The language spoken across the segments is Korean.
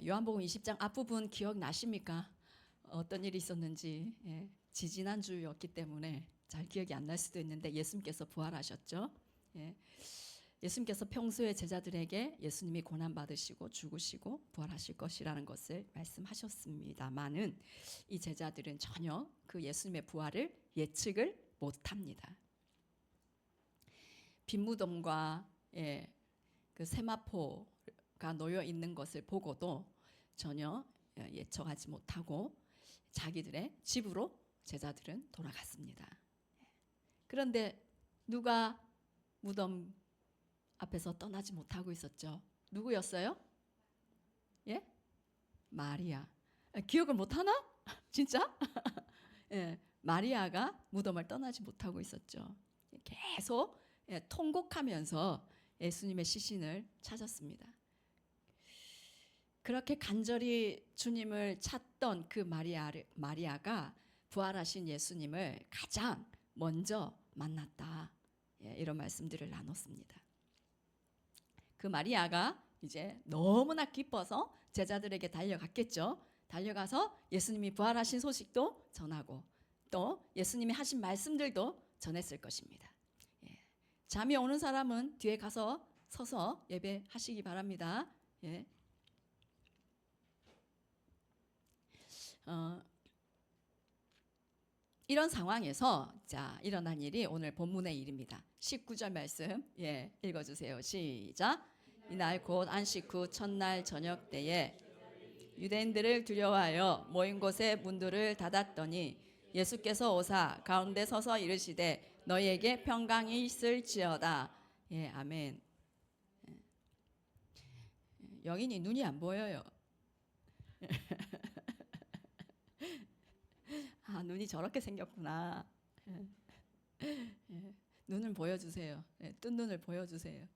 요한복음 20장 앞부분 기억나십니까? 어떤 일이 있었는지. 지지난주였기 때문에 잘 기억이 안 날 수도 있는데 예수님께서 부활하셨죠. 예수님께서 평소에 제자들에게 예수님이 고난받으시고 죽으시고 부활하실 것이라는 것을 말씀하셨습니다마는 이 제자들은 전혀 그 예수님의 부활을 예측을 못합니다. 빈무덤과 그 세마포가 놓여 있는 것을 보고도 전혀 예측하지 못하고 자기들의 집으로 제자들은 돌아갔습니다. 그런데 누가 무덤 앞에서 떠나지 못하고 있었죠? 누구였어요? 예? 마리아. 기억을 못하나? 진짜? 마리아가 무덤을 떠나지 못하고 있었죠. 계속 통곡하면서 예수님의 시신을 찾았습니다. 그렇게 간절히 주님을 찾던 그 마리아가 부활하신 예수님을 가장 먼저 만났다. 이런 말씀들을 나눴습니다. 그 마리아가 이제 너무나 기뻐서 제자들에게 달려갔겠죠. 달려가서 예수님이 부활하신 소식도 전하고 또 예수님이 하신 말씀들도 전했을 것입니다. 잠이 오는 사람은 뒤에 가서 서서 예배하시기 바랍니다. 이런 상황에서 자 일어난 일이 오늘 본문의 일입니다. 19절 말씀 읽어주세요. 시작. 이날 곧 안식 후 첫날 저녁 때에 유대인들을 두려워하여 모인 곳에 문들을 닫았더니 예수께서 오사 가운데 서서 이르시되 너희에게 평강이 있을지어다. 아멘. 영인이 눈이 안 보여요. 아, 눈이 저렇게 생겼구나. 눈을 보여주세요. 뜬 눈을 보여주세요.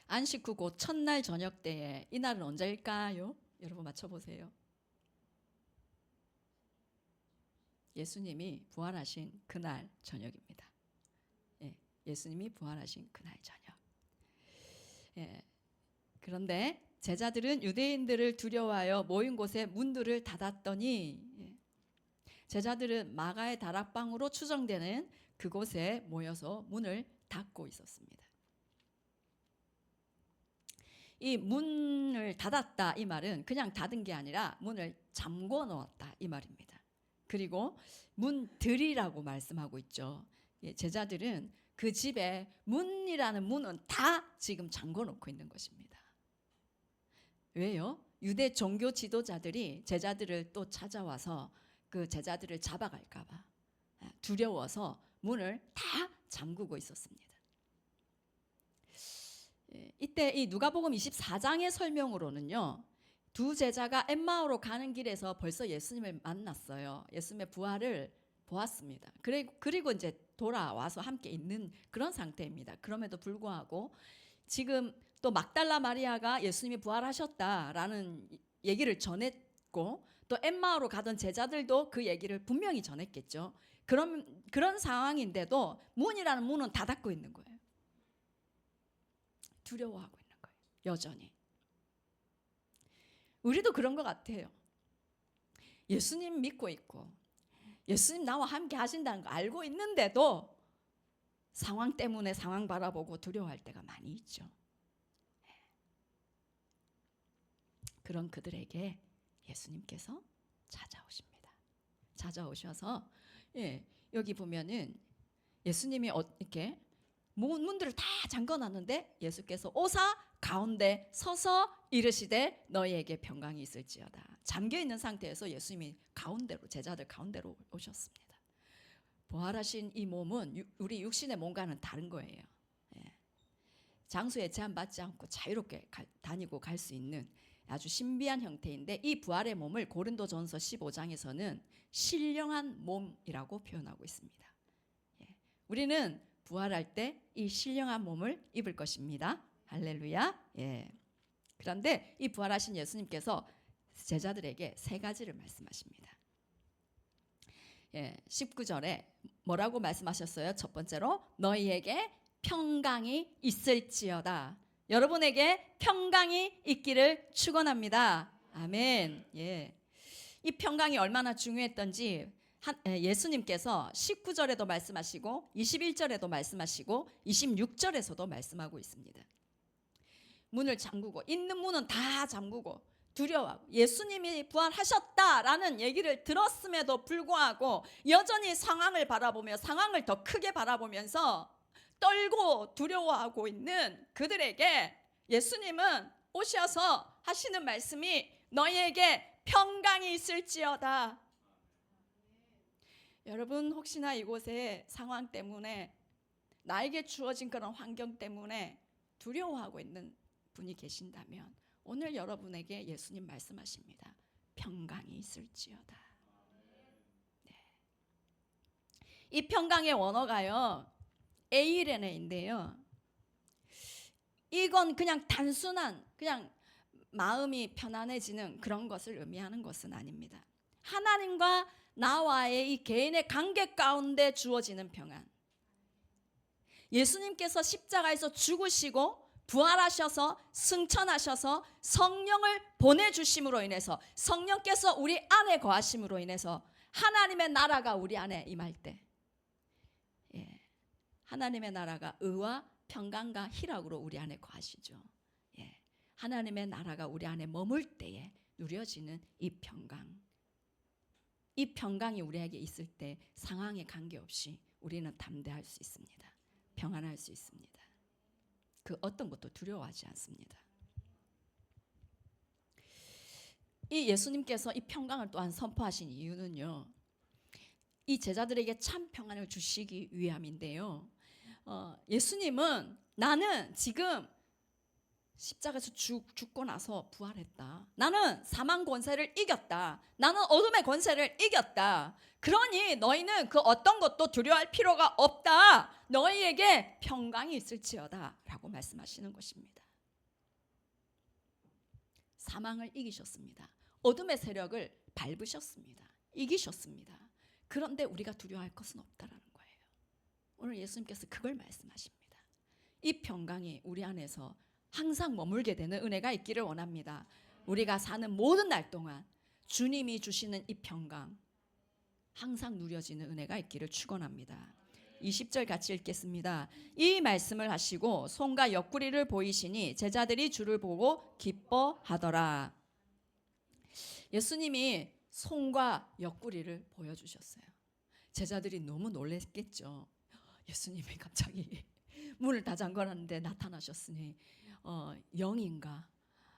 안식 후 곧 첫날 저녁 때에 이날은 언제일까요? 여러분 맞춰보세요. 예수님이 부활하신 그날 저녁입니다. 예수님이 부활하신 그날 저녁. 그런데 제자들은 유대인들을 두려워하여 모인 곳에 문들을 닫았더니 제자들은 마가의 다락방으로 추정되는 그곳에 모여서 문을 닫고 있었습니다. 이 문을 닫았다 이 말은 그냥 닫은 게 아니라 문을 잠궈 놓았다 이 말입니다. 그리고 문들이라고 말씀하고 있죠. 제자들은 그 집에 문이라는 문은 다 지금 잠궈 놓고 있는 것입니다. 왜요? 유대 종교 지도자들이 제자들을 또 찾아와서 그 제자들을 잡아갈까 봐 두려워서 문을 다 잠그고 있었습니다. 이때 이 누가복음 24장의 설명으로는요. 두 제자가 엠마오로 가는 길에서 벌써 예수님을 만났어요. 예수님의 부활을 보았습니다. 그리고 이제 돌아와서 함께 있는 그런 상태입니다. 그럼에도 불구하고 지금 또 막달라 마리아가 예수님이 부활하셨다라는 얘기를 전했고 또 엠마오로 가던 제자들도 그 얘기를 분명히 전했겠죠. 그런 상황인데도 문이라는 문은 다 닫고 있는 거예요. 두려워하고 있는 거예요. 여전히. 우리도 그런 것 같아요. 예수님 믿고 있고 예수님 나와 함께 하신다는 거 알고 있는데도 상황 때문에 상황 바라보고 두려워할 때가 많이 있죠. 그런 그들에게 예수님께서 찾아오십니다. 찾아오셔서 여기 보면은 예수님이 이렇게 문들을 다 잠궈놨는데 예수께서 오사 가운데 서서 이르시되 너희에게 평강이 있을지어다. 잠겨있는 상태에서 예수님이 가운데로 제자들 가운데로 오셨습니다. 부활하신 이 몸은 우리 육신의 몸과는 다른 거예요. 장소에 제한받지 않고 자유롭게 다니고 갈 수 있는 아주 신비한 형태인데 이 부활의 몸을 고린도전서 15장에서는 신령한 몸이라고 표현하고 있습니다. 우리는 부활할 때 이 신령한 몸을 입을 것입니다. 할렐루야. 그런데 이 부활하신 예수님께서 제자들에게 세 가지를 말씀하십니다. 19절에 뭐라고 말씀하셨어요? 첫 번째로 너희에게 평강이 있을지어다. 여러분에게 평강이 있기를 축원합니다. 아멘. 예. 이 평강이 얼마나 중요했던지 예수님께서 19절에도 말씀하시고 21절에도 말씀하시고 26절에서도 말씀하고 있습니다. 문을 잠그고, 있는 문은 다 잠그고 두려워하고, 예수님이 부활하셨다라는 얘기를 들었음에도 불구하고 여전히 상황을 바라보며, 상황을 더 크게 바라보면서 떨고 두려워하고 있는 그들에게 예수님은 오셔서 하시는 말씀이 너희에게 평강이 있을지어다. 여러분, 혹시나 이곳에 상황 때문에, 나에게 주어진 그런 환경 때문에 두려워하고 있는 분이 계신다면 오늘 여러분에게 예수님 말씀하십니다. 평강이 있을지어다. 네. 이 평강의 원어가요, 에이레네인데요, 이건 그냥 단순한, 그냥 마음이 편안해지는 그런 것을 의미하는 것은 아닙니다. 하나님과 나와의 이 개인의 관계 가운데 주어지는 평안. 예수님께서 십자가에서 죽으시고 부활하셔서 승천하셔서 성령을 보내주심으로 인해서, 성령께서 우리 안에 거하심으로 인해서 하나님의 나라가 우리 안에 임할 때, 하나님의 나라가 의와 평강과 희락으로 우리 안에 거하시죠. 하나님의 나라가 우리 안에 머물 때에 누려지는 이 평강. 이 평강이 우리에게 있을 때 상황에 관계없이 우리는 담대할 수 있습니다. 평안할 수 있습니다. 그 어떤 것도 두려워하지 않습니다. 이 예수님께서 이 평강을 또한 선포하신 이유는요, 이 제자들에게 참 평안을 주시기 위함인데요, 예수님은 나는 지금 십자가에서 죽고 나서 부활했다. 나는 사망 권세를 이겼다. 나는 어둠의 권세를 이겼다. 그러니 너희는 그 어떤 것도 두려워할 필요가 없다. 너희에게 평강이 있을지어다 라고 말씀하시는 것입니다. 사망을 이기셨습니다. 어둠의 세력을 밟으셨습니다. 이기셨습니다. 그런데 우리가 두려워할 것은 없다라는 거예요. 오늘 예수님께서 그걸 말씀하십니다. 이 평강이 우리 안에서 항상 머물게 되는 은혜가 있기를 원합니다. 우리가 사는 모든 날 동안 주님이 주시는 이 평강 항상 누려지는 은혜가 있기를 축원합니다. 20절 같이 읽겠습니다. 이 말씀을 하시고 손과 옆구리를 보이시니 제자들이 주를 보고 기뻐하더라. 예수님이 손과 옆구리를 보여주셨어요. 제자들이 너무 놀랐겠죠. 예수님이 갑자기 문을 다 잠궈놨는데 나타나셨으니 영인가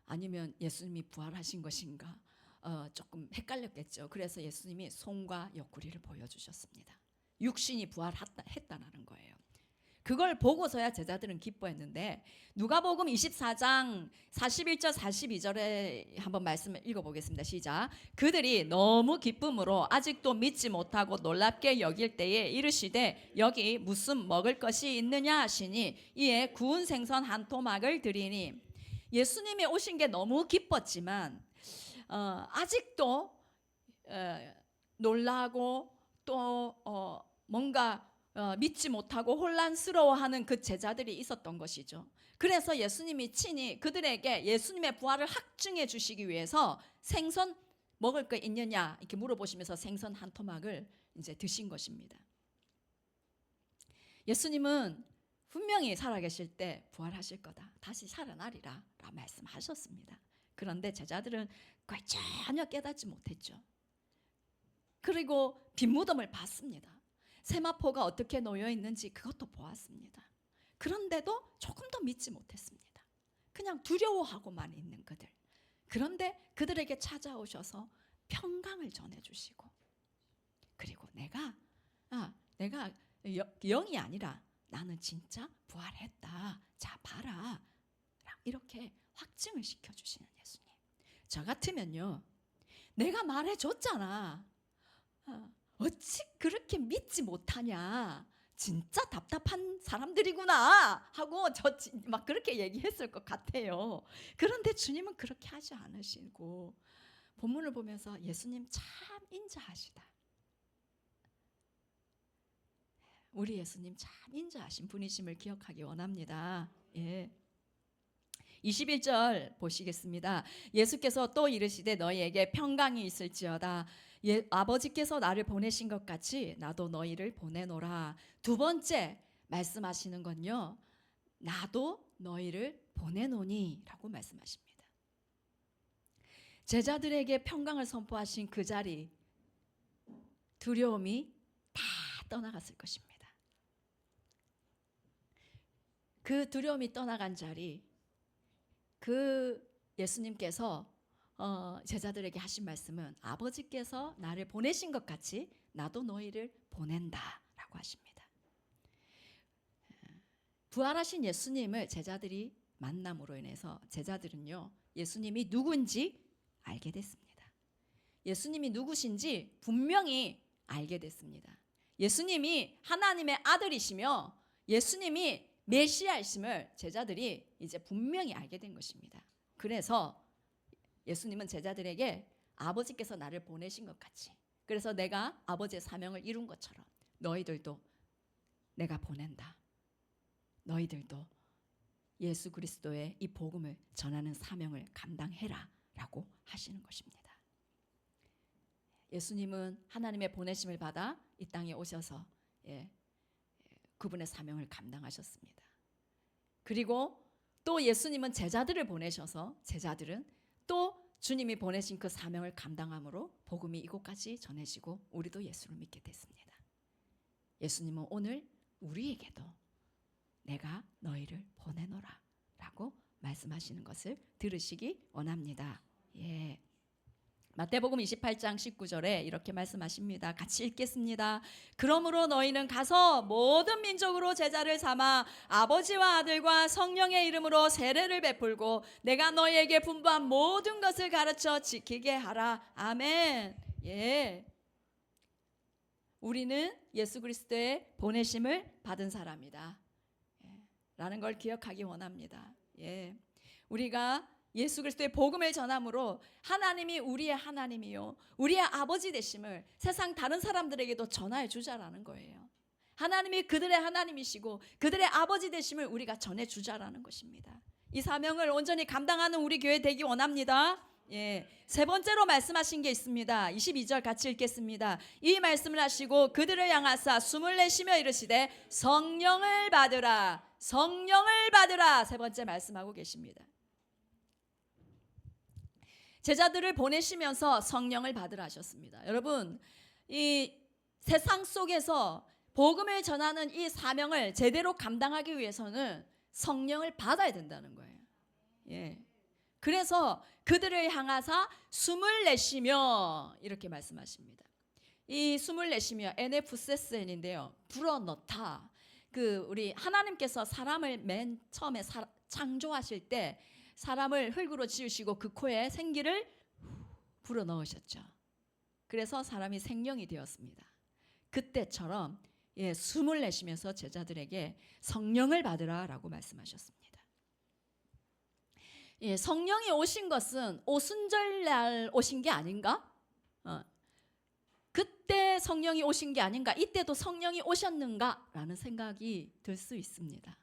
아니면 예수님이 부활하신 것인가 조금 헷갈렸겠죠. 그래서 예수님이 손과 옆구리를 보여주셨습니다. 육신이 부활했다는 거예요. 그걸 보고서야 제자들은 기뻐했는데, 누가복음 24장 41절 42절에 한번 말씀을 읽어보겠습니다. 시작. 그들이 너무 기쁨으로 아직도 믿지 못하고 놀랍게 여길 때에 이르시되 여기 무슨 먹을 것이 있느냐 하시니 이에 구운 생선 한 토막을 드리니, 예수님이 오신 게 너무 기뻤지만 아직도 놀라고 또 뭔가 믿지 못하고 혼란스러워하는 그 제자들이 있었던 것이죠. 그래서 예수님이 친히 그들에게 예수님의 부활을 확증해 주시기 위해서 생선 먹을 거 있느냐 이렇게 물어보시면서 생선 한 토막을 이제 드신 것입니다. 예수님은 분명히 살아계실 때 부활하실 거다, 다시 살아나리라 라고 말씀하셨습니다. 그런데 제자들은 그걸 전혀 깨닫지 못했죠. 그리고 빈 무덤을 봤습니다. 세마포가 어떻게 놓여 있는지 그것도 보았습니다. 그런데도 조금 더 믿지 못했습니다. 그냥 두려워하고만 있는 그들. 그런데 그들에게 찾아오셔서 평강을 전해주시고, 그리고 내가 영이 아니라 나는 진짜 부활했다. 자 봐라. 이렇게 확증을 시켜주시는 예수님. 저 같으면요, 내가 말해줬잖아. 어찌 그렇게 믿지 못하냐, 진짜 답답한 사람들이구나 하고 저 막 그렇게 얘기했을 것 같아요. 그런데 주님은 그렇게 하지 않으시고 본문을 보면서 예수님 참 인자하시다. 우리 예수님 참 인자하신 분이심을 기억하기 원합니다. 예. 21절 보시겠습니다. 예수께서 또 이르시되 너희에게 평강이 있을지어다. 아버지께서 나를 보내신 것 같이 나도 너희를 보내노라. 두 번째 말씀하시는 건요, 나도 너희를 보내노니 라고 말씀하십니다. 제자들에게 평강을 선포하신 그 자리, 두려움이 다 떠나갔을 것입니다. 그 두려움이 떠나간 자리, 그 예수님께서 제자들에게 하신 말씀은 아버지께서 나를 보내신 것 같이 나도 너희를 보낸다 라고 하십니다. 부활하신 예수님을 제자들이 만남으로 인해서 제자들은요, 예수님이 누군지 알게 됐습니다. 예수님이 누구신지 분명히 알게 됐습니다. 예수님이 하나님의 아들이시며 예수님이 메시아이심을 제자들이 이제 분명히 알게 된 것입니다. 그래서 예수님은 제자들에게 아버지께서 나를 보내신 것 같이, 그래서 내가 아버지의 사명을 이룬 것처럼 너희들도 내가 보낸다. 너희들도 예수 그리스도의 이 복음을 전하는 사명을 감당해라 라고 하시는 것입니다. 예수님은 하나님의 보내심을 받아 이 땅에 오셔서 그분의 사명을 감당하셨습니다. 그리고 또 예수님은 제자들을 보내셔서 제자들은 또 주님이 보내신 그 사명을 감당함으로 복음이 이곳까지 전해지고 우리도 예수를 믿게 됐습니다. 예수님은 오늘 우리에게도 내가 너희를 보내노라 라고 말씀하시는 것을 들으시기 원합니다. 예. 마태복음 28장 19절에 이렇게 말씀하십니다. 같이 읽겠습니다. 그러므로 너희는 가서 모든 민족으로 제자를 삼아 아버지와 아들과 성령의 이름으로 세례를 베풀고 내가 너희에게 분부한 모든 것을 가르쳐 지키게 하라. 아멘. 예. 우리는 예수 그리스도의 보내심을 받은 사람이다. 라는 걸 기억하기 원합니다. 예. 우리가 예수 그리스도의 복음을 전함으로 하나님이 우리의 하나님이요 우리의 아버지 되심을 세상 다른 사람들에게도 전하여 주자라는 거예요. 하나님이 그들의 하나님이시고 그들의 아버지 되심을 우리가 전해 주자라는 것입니다. 이 사명을 온전히 감당하는 우리 교회 되기 원합니다. 예. 세 번째로 말씀하신 게 있습니다. 22절 같이 읽겠습니다. 이 말씀을 하시고 그들을 향하사 숨을 내쉬며 이르시되 성령을 받으라. 성령을 받으라. 세 번째 말씀하고 계십니다. 제자들을 보내시면서 성령을 받으라 하셨습니다. 여러분, 이 세상 속에서 복음을 전하는 이 사명을 제대로 감당하기 위해서는 성령을 받아야 된다는 거예요. 예. 그래서 그들을 향하사 숨을 내쉬며 이렇게 말씀하십니다. 이 숨을 내쉬며 에네푸세스엔인데요. 불어넣다. 우리 하나님께서 사람을 맨 처음에 창조하실 때 사람을 흙으로 지으시고 그 코에 생기를 불어넣으셨죠. 그래서 사람이 생명이 되었습니다. 그때처럼 숨을 내쉬면서 제자들에게 성령을 받으라 라고 말씀하셨습니다. 성령이 오신 것은 오순절날 오신 게 아닌가? 그때 성령이 오신 게 아닌가? 이때도 성령이 오셨는가? 라는 생각이 들 수 있습니다.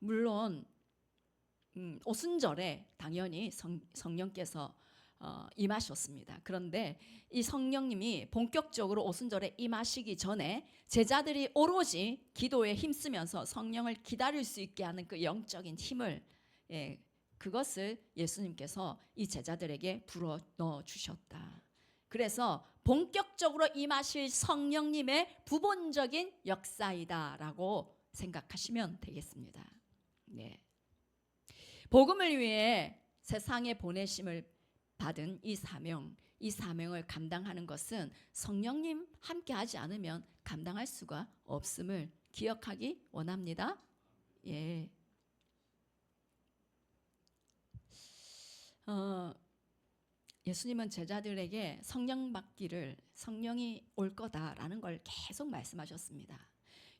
물론 오순절에 당연히 성령께서 임하셨습니다. 그런데 이 성령님이 본격적으로 오순절에 임하시기 전에 제자들이 오로지 기도에 힘쓰면서 성령을 기다릴 수 있게 하는 그 영적인 힘을 그것을 예수님께서 이 제자들에게 불어넣어 주셨다. 그래서 본격적으로 임하실 성령님의 부본적인 역사이다라고 생각하시면 되겠습니다. 네. 복음을 위해 세상에 보내심을 받은 이 사명을 감당하는 것은 성령님 함께하지 않으면 감당할 수가 없음을 기억하기 원합니다. 예. 예수님은 제자들에게 성령 받기를 성령이 올 거다라는 걸 계속 말씀하셨습니다.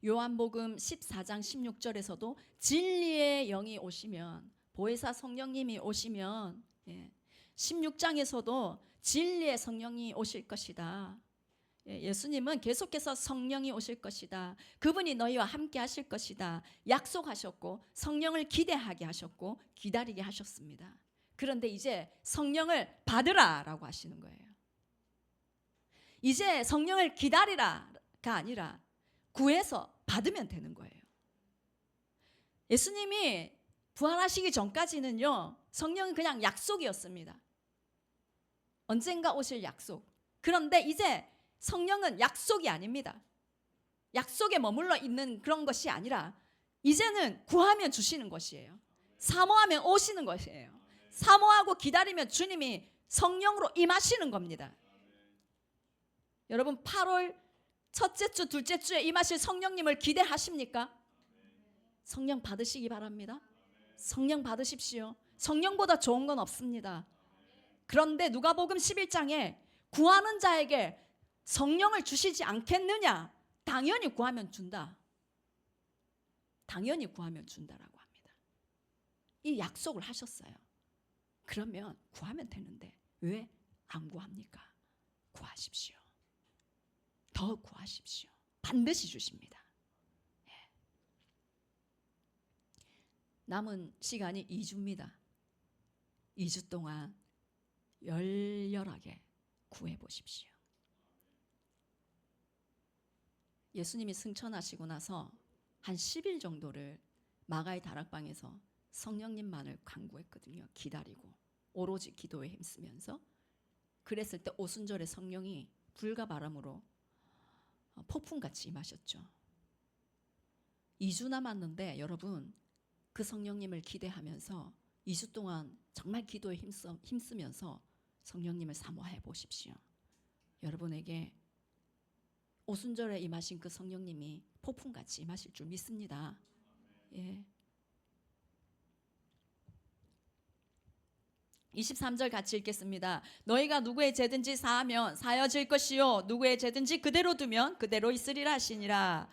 요한복음 14장 16절에서도 진리의 영이 오시면 보혜사 성령님이 오시면 16장에서도 진리의 성령이 오실 것이다. 예수님은 계속해서 성령이 오실 것이다. 그분이 너희와 함께 하실 것이다. 약속하셨고 성령을 기대하게 하셨고 기다리게 하셨습니다. 그런데 이제 성령을 받으라라고 하시는 거예요. 이제 성령을 기다리라가 아니라 구해서 받으면 되는 거예요. 예수님이 부활하시기 전까지는요, 성령은 그냥 약속이었습니다. 언젠가 오실 약속. 그런데 이제 성령은 약속이 아닙니다. 약속에 머물러 있는 그런 것이 아니라 이제는 구하면 주시는 것이에요. 사모하면 오시는 것이에요. 사모하고 기다리면 주님이 성령으로 임하시는 겁니다. 여러분 8월 첫째 주, 둘째 주에 임하실 성령님을 기대하십니까? 성령 받으시기 바랍니다. 성령 받으십시오. 성령보다 좋은 건 없습니다. 그런데 누가복음 11장에 구하는 자에게 성령을 주시지 않겠느냐? 당연히 구하면 준다. 당연히 구하면 준다라고 합니다. 이 약속을 하셨어요. 그러면 구하면 되는데 왜 안 구합니까? 구하십시오. 더 구하십시오. 반드시 주십니다. 남은 시간이 2주입니다. 2주 동안 열렬하게 구해 보십시오. 예수님이 승천하시고 나서 한 10일 정도를 마가의 다락방에서 성령님만을 간구했거든요. 기다리고 오로지 기도에 힘쓰면서. 그랬을 때 오순절에 성령이 불과 바람으로 폭풍같이 임하셨죠. 2주 남았는데 여러분 그 성령님을 기대하면서 2주 동안 정말 기도에 힘쓰면서 성령님을 사모해 보십시오. 여러분에게 오순절에 임하신 그 성령님이 폭풍같이 임하실 줄 믿습니다. 예. 23절 같이 읽겠습니다. 너희가 누구의 죄든지 사하면 사여질 것이요 누구의 죄든지 그대로 두면 그대로 있으리라 하시니라.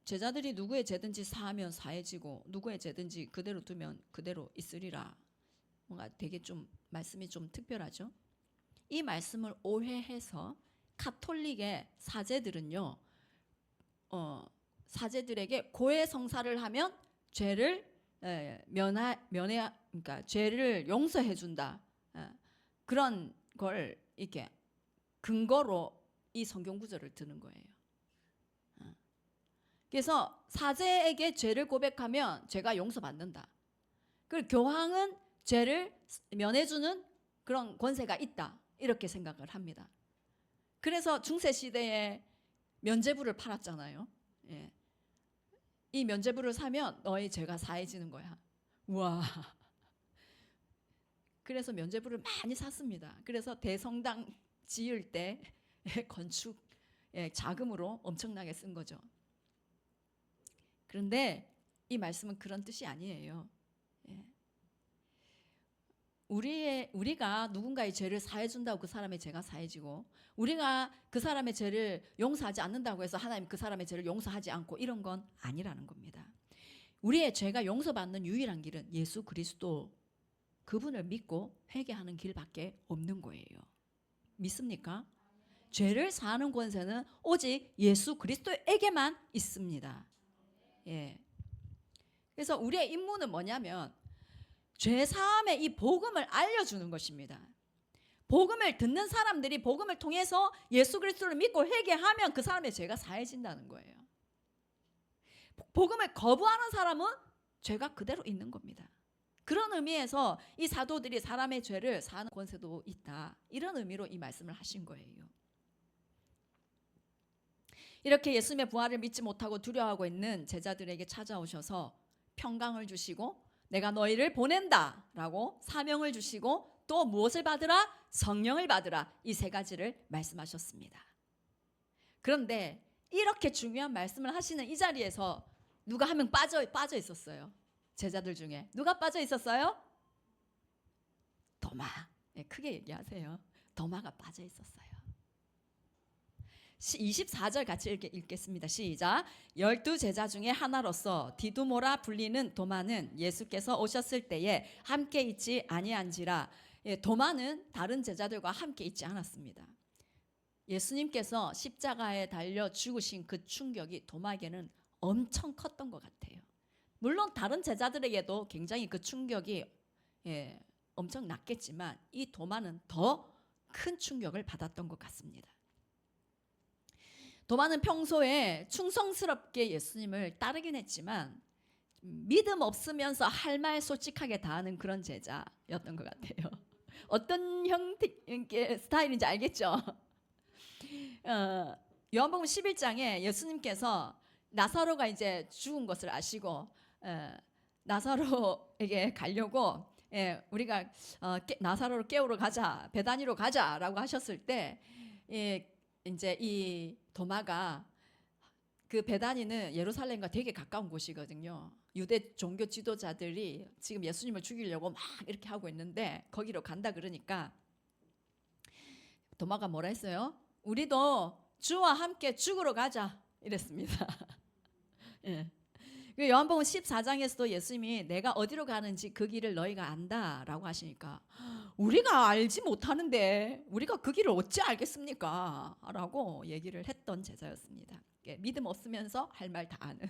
제자들이 누구의 죄든지 사하면 사해지고 누구의 죄든지 그대로 두면 그대로 있으리라. 뭔가 되게 좀 말씀이 좀 특별하죠. 이 말씀을 오해해서 가톨릭의 사제들은요, 사제들에게 고해 성사를 하면 죄를 그러니까 죄를 용서해 준다. 그런 걸 이렇게 근거로 이 성경 구절을 드는 거예요. 그래서 사제에게 죄를 고백하면 죄가 용서받는다. 그리고 교황은 죄를 면해주는 그런 권세가 있다. 이렇게 생각을 합니다. 그래서 중세시대에 면죄부를 팔았잖아요. 예. 이 면죄부를 사면 너의 죄가 사해지는 거야. 우와. 그래서 면죄부를 많이 샀습니다. 그래서 대성당 지을 때 건축 자금으로 엄청나게 쓴 거죠. 그런데 이 말씀은 그런 뜻이 아니에요. 우리가 누군가의 죄를 사해준다고 그 사람의 죄가 사해지고, 우리가 그 사람의 죄를 용서하지 않는다고 해서 하나님 그 사람의 죄를 용서하지 않고, 이런 건 아니라는 겁니다. 우리의 죄가 용서받는 유일한 길은 예수 그리스도, 그분을 믿고 회개하는 길밖에 없는 거예요. 믿습니까? 죄를 사하는 권세는 오직 예수 그리스도에게만 있습니다. 예. 그래서 우리의 임무는 뭐냐면 죄사함의 이 복음을 알려주는 것입니다. 복음을 듣는 사람들이 복음을 통해서 예수 그리스도를 믿고 회개하면 그 사람의 죄가 사해진다는 거예요. 복음을 거부하는 사람은 죄가 그대로 있는 겁니다. 그런 의미에서 이 사도들이 사람의 죄를 사하는 권세도 있다. 이런 의미로 이 말씀을 하신 거예요. 이렇게 예수님의 부활을 믿지 못하고 두려워하고 있는 제자들에게 찾아오셔서 평강을 주시고 내가 너희를 보낸다 라고 사명을 주시고 또 무엇을 받으라? 성령을 받으라. 이 세 가지를 말씀하셨습니다. 그런데 이렇게 중요한 말씀을 하시는 이 자리에서 누가 한 명 빠져 있었어요. 제자들 중에 누가 빠져 있었어요? 도마. 크게 얘기하세요. 도마가 빠져 있었어요. 24절 같이 읽겠습니다. 시작. 12제자 중에 하나로서 디두모라 불리는 도마는 예수께서 오셨을 때에 함께 있지 아니한지라. 도마는 다른 제자들과 함께 있지 않았습니다. 예수님께서 십자가에 달려 죽으신 그 충격이 도마에게는 엄청 컸던 것 같아요. 물론 다른 제자들에게도 굉장히 그 충격이 엄청 났겠지만 이 도마는 더 큰 충격을 받았던 것 같습니다. 도마는 평소에 충성스럽게 예수님을 따르긴 했지만 믿음 없으면서 할 말 솔직하게 다 하는 그런 제자였던 것 같아요. 어떤 형태 스타일인지 알겠죠? 요한복음 11장에 예수님께서 나사로가 이제 죽은 것을 아시고 나사로에게 가려고 우리가 나사로를 깨우러 가자, 베다니로 가자라고 하셨을 때 이제 이 도마가, 그 베다니는 예루살렘과 되게 가까운 곳이거든요. 유대 종교 지도자들이 지금 예수님을 죽이려고 막 이렇게 하고 있는데 거기로 간다 그러니까 도마가 뭐라 했어요? 우리도 주와 함께 죽으러 가자 이랬습니다. 예. 요한복음 14장에서도 예수님이 내가 어디로 가는지 그 길을 너희가 안다라고 하시니까 우리가 알지 못하는데 우리가 그 길을 어찌 알겠습니까? 라고 얘기를 했던 제자였습니다. 믿음 없으면서 할 말 다 아는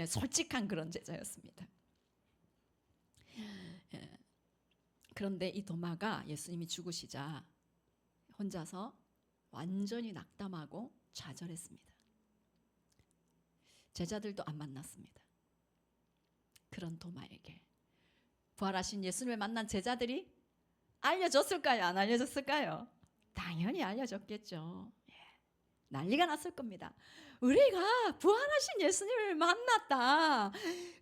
솔직한 그런 제자였습니다. 그런데 이 도마가 예수님이 죽으시자 혼자서 완전히 낙담하고 좌절했습니다. 제자들도 안 만났습니다. 그런 도마에게 부활하신 예수님을 만난 제자들이 알려줬을까요? 안 알려줬을까요? 당연히 알려줬겠죠. 난리가 났을 겁니다. 우리가 부활하신 예수님을 만났다.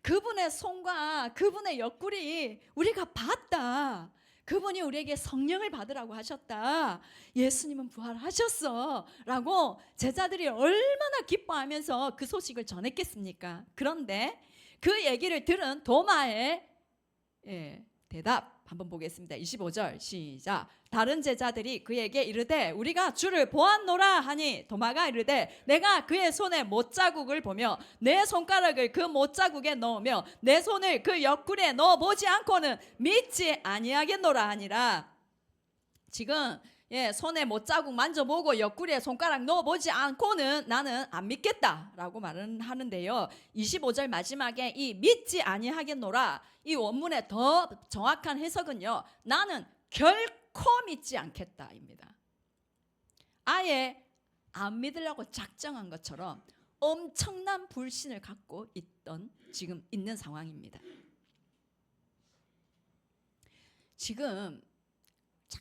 그분의 손과 그분의 옆구리 우리가 봤다. 그분이 우리에게 성령을 받으라고 하셨다. 예수님은 부활하셨어 라고 제자들이 얼마나 기뻐하면서 그 소식을 전했겠습니까? 그런데 그 얘기를 들은 도마의 대답 한번 보겠습니다. 25절 시작. 다른 제자들이 그에게 이르되 우리가 주를 보았노라 하니 도마가 이르되 내가 그의 손에 못자국을 보며 내 손가락을 그 못자국에 넣으며 내 손을 그 옆구리에 넣어보지 않고는 믿지 아니하겠노라 하니라. 지금 손에 못자국 만져보고 옆구리에 손가락 넣어보지 않고는 나는 안 믿겠다라고 말은 하는데요. 25절 마지막에 이 믿지 아니하겠노라, 이 원문의 더 정확한 해석은요, 나는 결코 믿지 않겠다입니다. 아예 안 믿으려고 작정한 것처럼 엄청난 불신을 갖고 지금 있는 상황입니다. 지금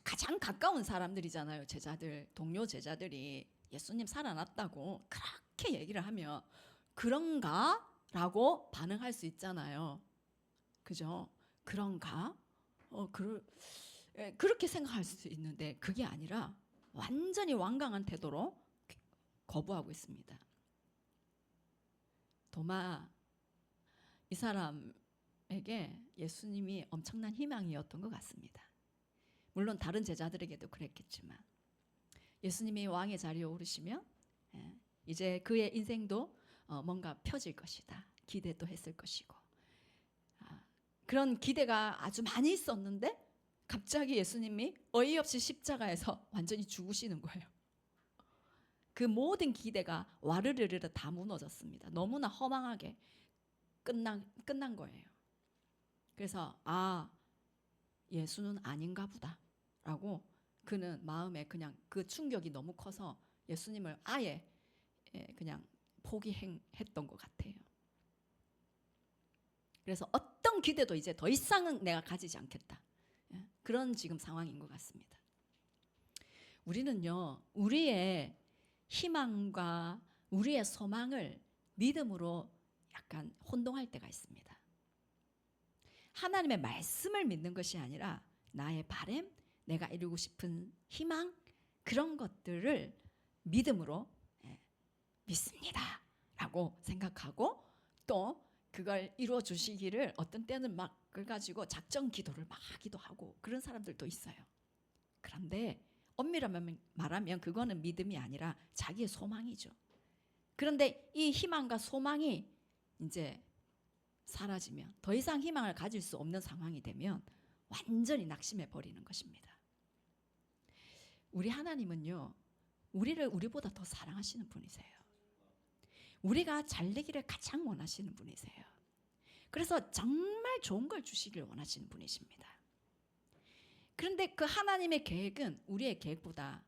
가장 가까운 사람들이잖아요. 제자들, 동료 제자들이 예수님 살아났다고 그렇게 얘기를 하면 그런가? 라고 반응할 수 있잖아요. 그죠? 그런가? 그렇게 생각할 수 있는데 그게 아니라 완전히 완강한 태도로 거부하고 있습니다. 도마, 이 사람에게 예수님이 엄청난 희망이었던 것 같습니다. 물론 다른 제자들에게도 그랬겠지만 예수님이 왕의 자리에 오르시면 이제 그의 인생도 뭔가 펴질 것이다 기대도 했을 것이고, 그런 기대가 아주 많이 있었는데 갑자기 예수님이 어이없이 십자가에서 완전히 죽으시는 거예요. 그 모든 기대가 와르르르 다 무너졌습니다. 너무나 허망하게 끝난 거예요. 그래서 예수는 아닌가 보다 라고 그는 마음에 그냥 그 충격이 너무 커서 예수님을 아예 그냥 포기했던 것 같아요. 그래서 어떤 기대도 이제 더 이상은 내가 가지지 않겠다, 그런 지금 상황인 것 같습니다. 우리는요, 우리의 희망과 우리의 소망을 믿음으로 약간 혼동할 때가 있습니다. 하나님의 말씀을 믿는 것이 아니라 나의 바람, 내가 이루고 싶은 희망, 그런 것들을 믿음으로 믿습니다 라고 생각하고 또 그걸 이루어 주시기를 어떤 때는 막 그걸 가지고 작정 기도를 막 하기도 하고 그런 사람들도 있어요. 그런데 엄밀하게 말하면 그거는 믿음이 아니라 자기의 소망이죠. 그런데 이 희망과 소망이 이제 사라지면, 더 이상 희망을 가질 수 없는 상황이 되면 완전히 낙심해 버리는 것입니다. 우리 하나님은요, 우리를 우리보다 더 사랑하시는 분이세요. 우리가 잘 되기를 가장 원하시는 분이세요. 그래서 정말 좋은 걸 주시길 원하시는 분이십니다. 그런데 그 하나님의 계획은 우리의 계획보다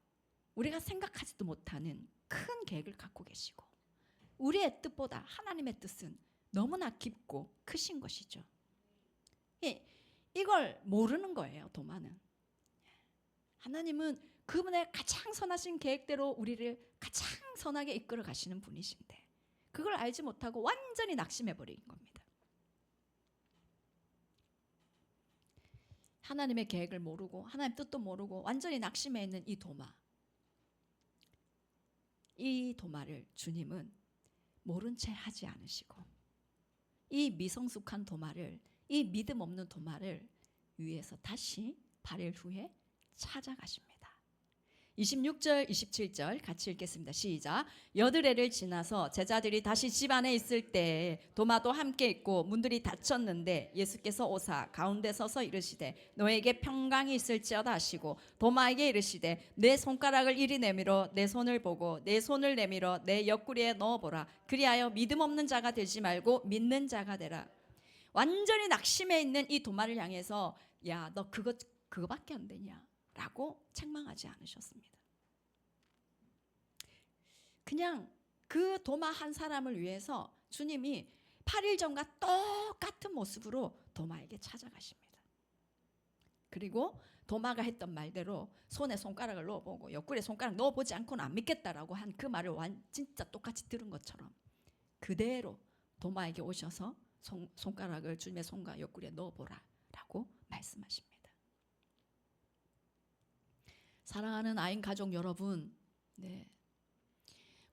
우리가 생각하지도 못하는 큰 계획을 갖고 계시고, 우리의 뜻보다 하나님의 뜻은 너무나 깊고 크신 것이죠. 이걸 모르는 거예요, 도마는. 하나님은 그분의 가장 선하신 계획대로 우리를 가장 선하게 이끌어 가시는 분이신데, 그걸 알지 못하고 완전히 낙심해 버린 겁니다. 하나님의 계획을 모르고 하나님 뜻도 모르고 완전히 낙심해 있는 이 도마. 이 도마를 주님은 모른 채 하지 않으시고, 이 미성숙한 도마를, 이 믿음 없는 도마를 위에서 다시 8일 후에 찾아가십니다. 26절 27절 같이 읽겠습니다. 시작. 여드레를 지나서 제자들이 다시 집 안에 있을 때 도마도 함께 있고 문들이 닫혔는데 예수께서 오사 가운데 서서 이르시되 너에게 평강이 있을지어다 하시고 도마에게 이르시되 내 손가락을 이리 내밀어 내 손을 보고 내 손을 내밀어 내 옆구리에 넣어보라. 그리하여 믿음 없는 자가 되지 말고 믿는 자가 되라. 완전히 낙심해 있는 이 도마를 향해서 야, 너 그거밖에 안 되냐? 라고 책망하지 않으셨습니다. 그냥 그 도마 한 사람을 위해서 주님이 8일 전과 똑같은 모습으로 도마에게 찾아가십니다. 그리고 도마가 했던 말대로 손에 손가락을 넣어보고 옆구리에 손가락 넣어보지 않고는 안 믿겠다라고 한 그 말을 진짜 똑같이 들은 것처럼 그대로 도마에게 오셔서 손가락을 주님의 손과 옆구리에 넣어보라 라고 말씀하십니다. 사랑하는 아인 가족 여러분, 네,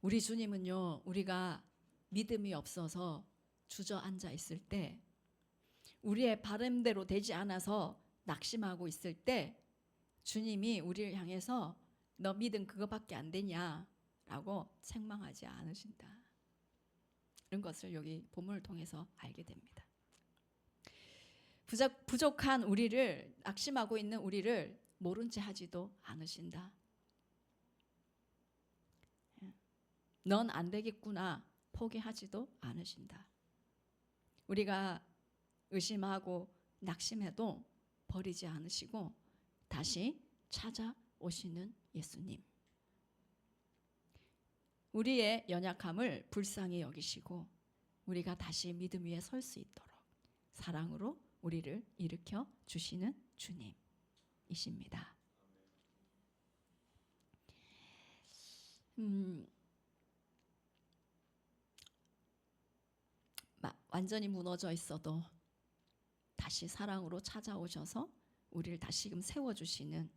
우리 주님은요, 우리가 믿음이 없어서 주저앉아 있을 때, 우리의 바람대로 되지 않아서 낙심하고 있을 때 주님이 우리를 향해서 너 믿음 그거밖에 안 되냐라고 책망하지 않으신다. 이런 것을 여기 본문을 통해서 알게 됩니다. 부족한 우리를, 낙심하고 있는 우리를 모른 채 하지도 않으신다. 넌 안 되겠구나 포기하지도 않으신다. 우리가 의심하고 낙심해도 버리지 않으시고 다시 찾아오시는 예수님. 우리의 연약함을 불쌍히 여기시고 우리가 다시 믿음 위에 설 수 있도록 사랑으로 우리를 일으켜 주시는 주님이십니다. 완전히 무너져 있어도 다시 사랑으로 찾아오셔서 우리를 다시금 세워주시는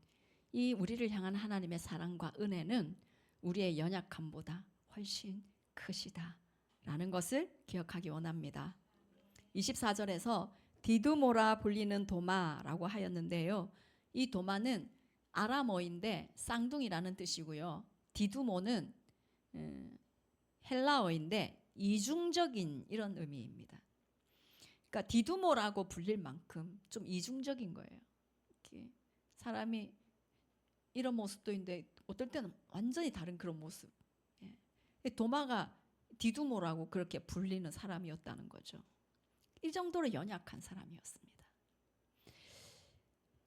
이 우리를 향한 하나님의 사랑과 은혜는 우리의 연약함보다 훨씬 크시다라는 것을 기억하기 원합니다. 24절에서 디두모라 불리는 도마라고 하였는데요. 이 도마는 아람어인데 쌍둥이라는 뜻이고요. 디두모는 헬라어인데 이중적인 이런 의미입니다. 그러니까 디두모라고 불릴 만큼 좀 이중적인 거예요. 이렇게 사람이 이런 모습도 있는데 어떨 때는 완전히 다른 그런 모습. 도마가 디두모라고 그렇게 불리는 사람이었다는 거죠. 이 정도로 연약한 사람이었습니다.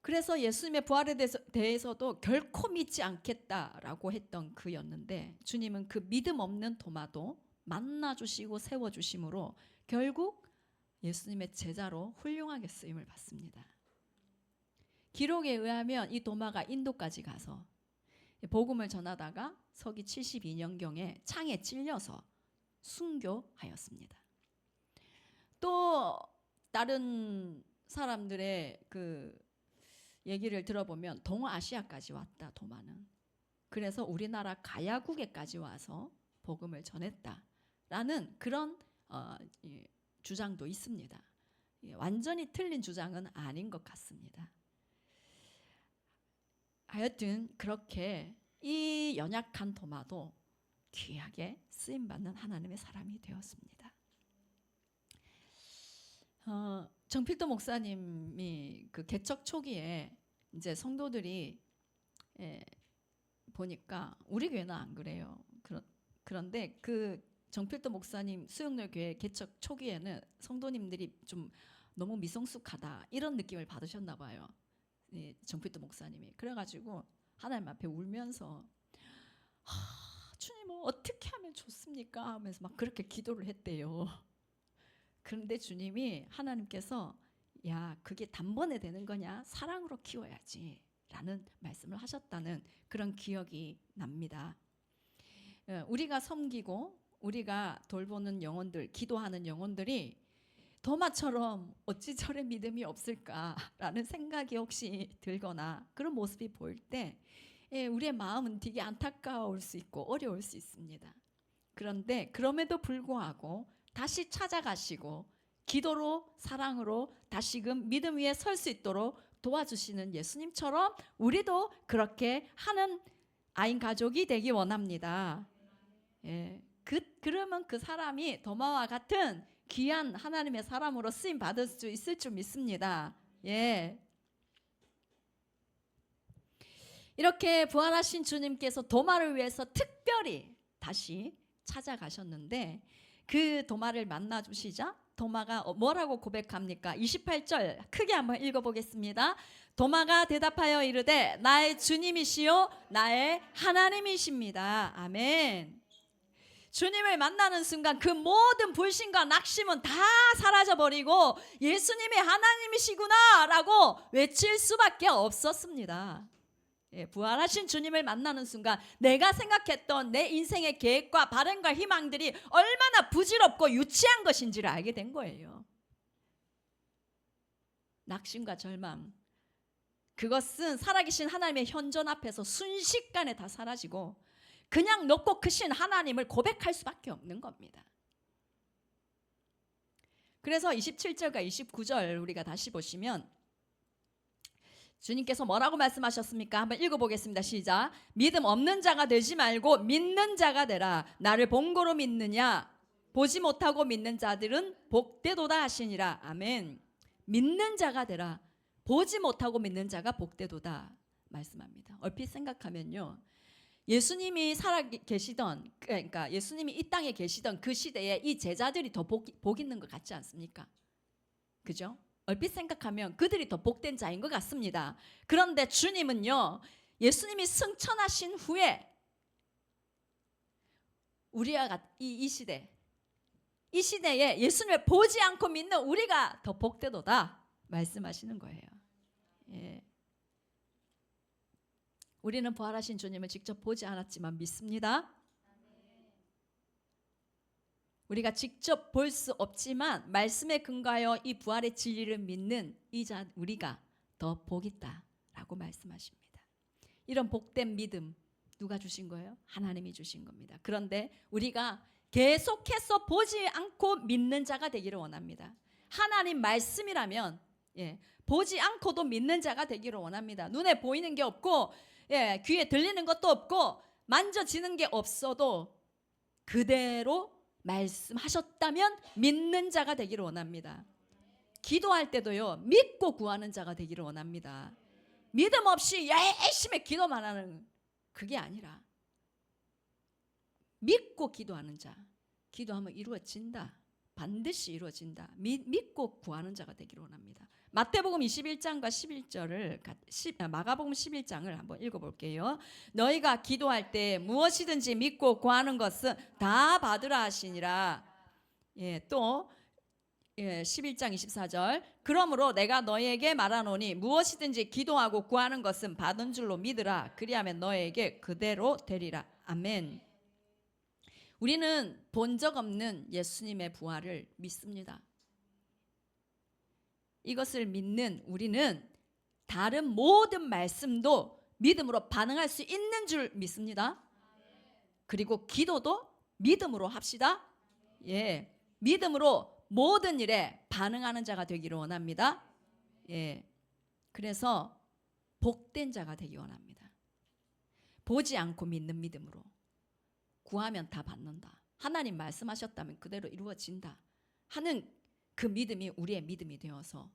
그래서 예수님의 부활에 대해서도 결코 믿지 않겠다라고 했던 그였는데 주님은 그 믿음 없는 도마도 만나주시고 세워주심으로 결국 예수님의 제자로 훌륭하게 쓰임을 받습니다. 기록에 의하면 이 도마가 인도까지 가서 복음을 전하다가 서기 72년경에 창에 찔려서 순교하였습니다. 또 다른 사람들의 그 얘기를 들어보면 동아시아까지 왔다 도마는. 그래서 우리나라 가야국에까지 와서 복음을 전했다라는 그런 주장도 있습니다. 완전히 틀린 주장은 아닌 것 같습니다. 하여튼 그렇게 이 연약한 도마도 귀하게 쓰임받는 하나님의 사람이 되었습니다. 정필도 목사님이 그 개척 초기에 이제 성도들이 보니까 우리 교회는 안 그래요. 그런데 그 정필도 목사님 수영로 교회 개척 초기에는 성도님들이 좀 너무 미성숙하다 이런 느낌을 받으셨나 봐요. 정필도 목사님이. 그래가지고 하나님 앞에 울면서 주님 어떻게 하면 좋습니까? 하면서 막 그렇게 기도를 했대요. 그런데 주님이 하나님께서 야 그게 단번에 되는 거냐? 사랑으로 키워야지 라는 말씀을 하셨다는 그런 기억이 납니다. 우리가 섬기고 우리가 돌보는 영혼들, 기도하는 영혼들이 도마처럼 어찌 저래 믿음이 없을까라는 생각이 혹시 들거나 그런 모습이 보일 때 우리의 마음은 되게 안타까울 수 있고 어려울 수 있습니다. 그런데 그럼에도 불구하고 다시 찾아가시고 기도로 사랑으로 다시금 믿음 위에 설 수 있도록 도와주시는 예수님처럼 우리도 그렇게 하는 아인 가족이 되기 원합니다. 그러면 그 사람이 도마와 같은 귀한 하나님의 사람으로 쓰임 받을 수 있을 줄 믿습니다. 이렇게 부활하신 주님께서 도마를 위해서 특별히 다시 찾아가셨는데 그 도마를 만나 주시자 도마가 뭐라고 고백합니까? 28절 크게 한번 읽어보겠습니다. 도마가 대답하여 이르되 나의 주님이시요 나의 하나님이십니다. 아멘. 주님을 만나는 순간 그 모든 불신과 낙심은 다 사라져버리고 예수님이 하나님이시구나 라고 외칠 수밖에 없었습니다. 부활하신 주님을 만나는 순간 내가 생각했던 내 인생의 계획과 바람과 희망들이 얼마나 부질없고 유치한 것인지를 알게 된 거예요. 낙심과 절망, 그것은 살아계신 하나님의 현존 앞에서 순식간에 다 사라지고 그냥 높고 크신 하나님을 고백할 수밖에 없는 겁니다. 그래서 27절과 29절 우리가 다시 보시면 주님께서 뭐라고 말씀하셨습니까? 한번 읽어보겠습니다. 시작. 믿음 없는 자가 되지 말고 믿는 자가 되라. 나를 본고로 믿느냐? 보지 못하고 믿는 자들은 복되도다 하시니라. 아멘. 믿는 자가 되라. 보지 못하고 믿는 자가 복되도다 말씀합니다. 얼핏 생각하면요, 예수님이 살아계시던, 그러니까 예수님이 이 땅에 계시던 그 시대에 이 제자들이 더 복 있는 것 같지 않습니까? 그죠? 얼핏 생각하면 그들이 더 복된 자인 것 같습니다. 그런데 주님은요, 예수님이 승천하신 후에 우리가 이 시대에 예수님을 보지 않고 믿는 우리가 더 복되도다 말씀하시는 거예요. 우리는 부활하신 주님을 직접 보지 않았지만 믿습니다. 우리가 직접 볼 수 없지만 말씀에 근거하여 이 부활의 진리를 믿는 우리가 더 복 있다라고 말씀하십니다. 이런 복된 믿음 누가 주신 거예요? 하나님이 주신 겁니다. 그런데 우리가 계속해서 보지 않고 믿는 자가 되기를 원합니다. 하나님 말씀이라면 보지 않고도 믿는 자가 되기를 원합니다. 눈에 보이는 게 없고 귀에 들리는 것도 없고 만져지는 게 없어도 그대로 말씀하셨다면 믿는 자가 되기를 원합니다. 기도할 때도요, 믿고 구하는 자가 되기를 원합니다. 믿음 없이 열심히 기도만 하는 그게 아니라 믿고 기도하는 자, 기도하면 이루어진다. 반드시 이루어진다. 믿고 구하는 자가 되기를 원합니다. 마태복음 21장과 11절을 마가복음 11장을 한번 읽어볼게요. 너희가 기도할 때 무엇이든지 믿고 구하는 것은 다 받으라 하시니라. 또 11장 24절 그러므로 내가 너희에게 말하노니 무엇이든지 기도하고 구하는 것은 받은 줄로 믿으라. 그리하면 너희에게 그대로 되리라. 아멘. 우리는 본 적 없는 예수님의 부활을 믿습니다. 이것을 믿는 우리는 다른 모든 말씀도 믿음으로 반응할 수 있는 줄 믿습니다. 그리고 기도도 믿음으로 합시다. 믿음으로 모든 일에 반응하는 자가 되기를 원합니다. 그래서 복된 자가 되기 원합니다. 보지 않고 믿는 믿음으로 구하면 다 받는다. 하나님 말씀하셨다면 그대로 이루어진다 하는 그 믿음이 우리의 믿음이 되어서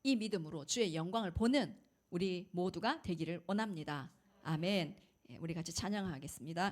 이 믿음으로 주의 영광을 보는 우리 모두가 되기를 원합니다. 아멘. 우리 같이 찬양하겠습니다.